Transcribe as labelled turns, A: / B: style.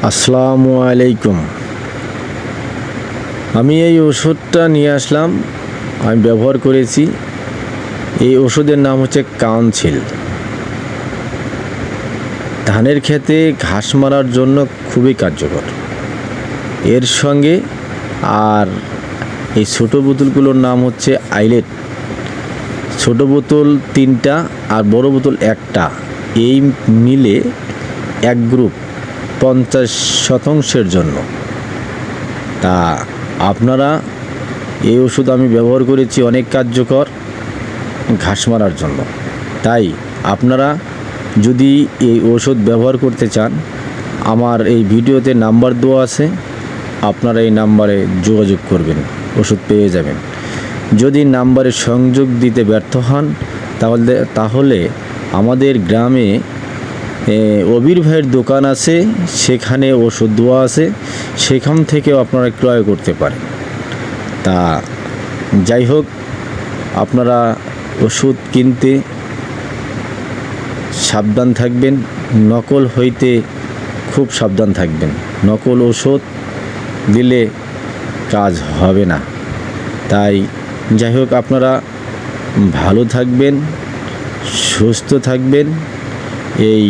A: আসসালামু আলাইকুম। আমি এই ওষুধটা নিয়ে আসলাম, আমি ব্যবহার করেছি। এই ওষুধের নাম হচ্ছে কাউন্সিল। ধানের ক্ষেতে ঘাস মারার জন্য খুবই কার্যকর। এর সঙ্গে আর এই ছোটো বোতলগুলোর নাম হচ্ছে আইলেট। ছোটো বোতল 3টা আর বড় বোতল 1টা, এই মিলে এক গ্রুপ 50% জন্য। তা আপনারা এই ওষুধ আমি ব্যবহার করেছি, অনেক কার্যকর ঘাস মারার জন্য। তাই আপনারা যদি এই ওষুধ ব্যবহার করতে চান, আমার এই ভিডিওতে নাম্বার দেওয়া আছে, আপনারা এই নাম্বারে যোগাযোগ করবেন, ওষুধ পেয়ে যাবেন। যদি নাম্বারে সংযোগ দিতে ব্যর্থ হন তাহলে আমাদের গ্রামে অবির ভাইয়ের দোকান আছে, সেখানে ওষুধ দেওয়া আছে, সেখান থেকেও আপনারা ক্রয় করতে পারেন। তা যাই হোক, আপনারা ওষুধ কিনতে সাবধান থাকবেন, নকল হইতে খুব সাবধান থাকবেন। নকল ওষুধ দিলে কাজ হবে না। তাই যাই হোক, আপনারা ভালো থাকবেন, সুস্থ থাকবেন। এই